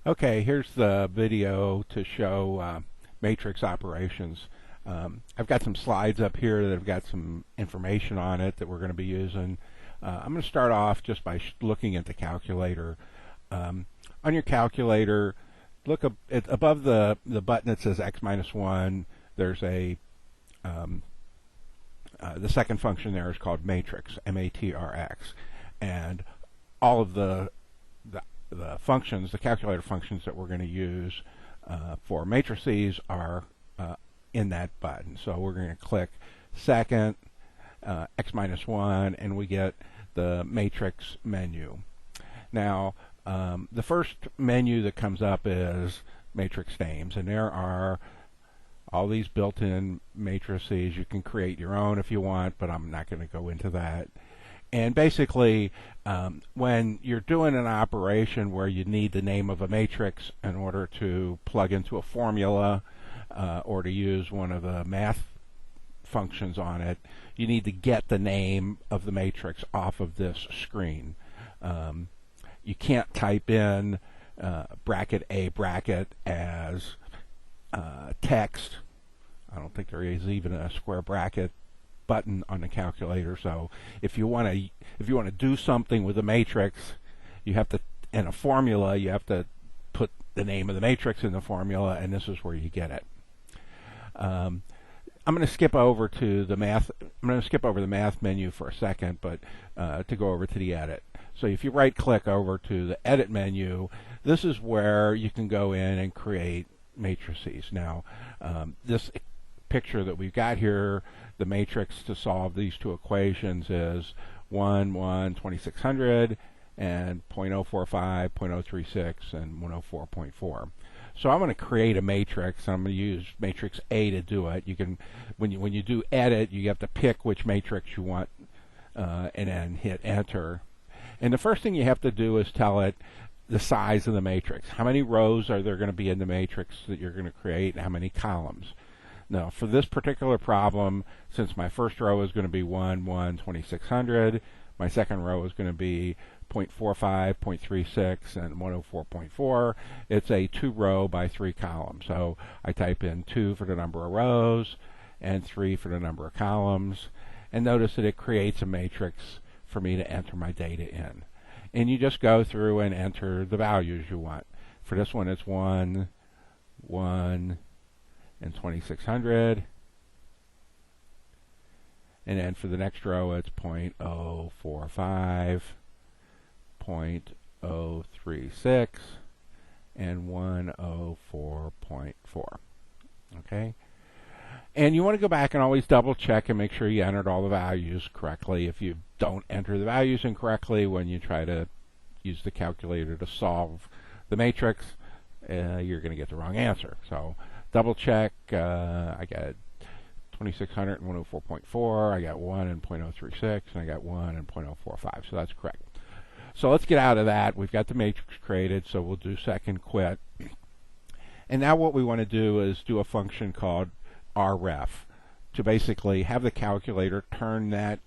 Okay, here's the video to show matrix operations. I've got some slides up here that have got some information on it that we're going to be using. I'm going to start off just by looking at the calculator. On your calculator, look above the button that says x minus 1. There's a the second function there is called matrix, M-A-T-R-X, and all of the functions, the calculator functions that we're going to use for matrices are in that button. So we're going to click second, x minus 1, and we get the matrix menu. Now, the first menu that comes up is matrix names, and there are all these built-in matrices. You can create your own if you want, but I'm not going to go into that. And basically, when you're doing an operation where you need the name of a matrix in order to plug into a formula or to use one of the math functions on it, you need to get the name of the matrix off of this screen. You can't type in bracket A bracket as text. I don't think there is even a square bracket button on the calculator. So if you want to do something with a matrix, you have to, in a formula, you have to put the name of the matrix in the formula, and this is where you get it. I'm going to skip over to the math. I'm going to skip over the math menu for a second, but to go over to the edit. So if you right-click over to the edit menu, this is where you can go in and create matrices. Now, this picture that we've got here, the matrix to solve these two equations is 1, 1, 2600, and 0.045, 0.036, and 104.4. So I'm going to create a matrix. I'm going to use matrix A to do it. You can, when you do edit, you have to pick which matrix you want, and then hit enter. And the first thing you have to do is tell it the size of the matrix. How many rows are there going to be in the matrix that you're going to create, and how many columns? Now, for this particular problem, since my first row is going to be 1, 1, 2600, my second row is going to be 0.45, 0.36, and 104.4. It's a 2-row by 3 columns. So I type in 2 for the number of rows and 3 for the number of columns. And notice that it creates a matrix for me to enter my data in. And you just go through and enter the values you want. For this one, it's 1, 1, and 2600. And then for the next row, it's 0.045, 0.036, and 104.4. Okay? And you want to go back and always double check and make sure you entered all the values correctly. If you don't enter the values incorrectly when you try to use the calculator to solve the matrix, you're going to get the wrong answer. So double check. I got 2600 and 104.4. I got 1 and 0.036, and I got 1 and 0.045. So that's correct. So let's get out of that. We've got the matrix created, so we'll do second quit. And now what we want to do is do a function called ref to basically have the calculator turn that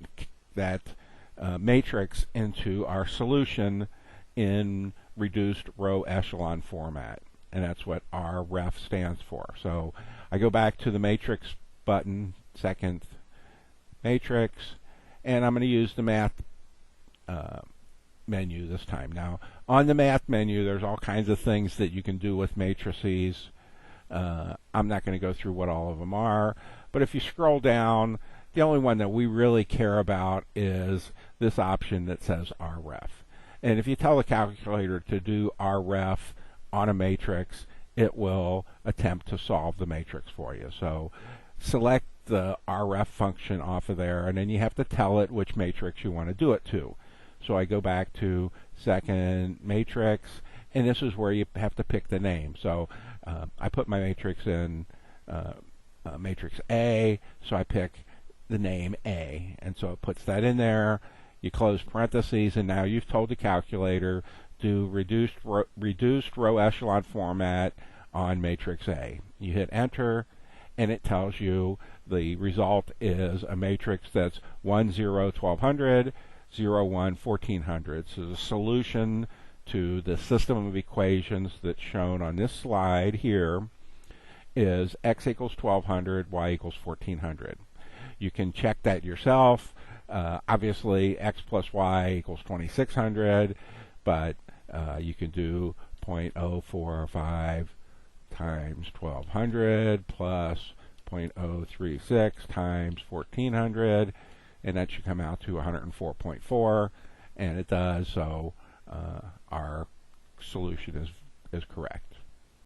matrix into our solution in reduced row echelon format. And that's what ref stands for. So I go back to the matrix button, second matrix, and I'm going to use the math menu this time. Now, on the math menu, there's all kinds of things that you can do with matrices. I'm not going to go through what all of them are, but if you scroll down, the only one that we really care about is this option that says ref. And if you tell the calculator to do ref on a matrix, it will attempt to solve the matrix for you. So select the ref function off of there, and then you have to tell it which matrix you want to do it to. So I go back to second matrix, and this is where you have to pick the name. So I put my matrix in matrix A, so I pick the name A, and so it puts that in there. You close parentheses, and now you've told the calculator do reduced row echelon format on matrix A. You hit enter, and it tells you the result is a matrix that's 1, 0, 1200, 0, 1, 1400. So the solution to the system of equations that's shown on this slide here is x equals 1200, y equals 1400. You can check that yourself. Obviously, x plus y equals 2600, but you can do 0.045 times 1200 plus 0.036 times 1400, and that should come out to 104.4, and it does, so our solution is correct.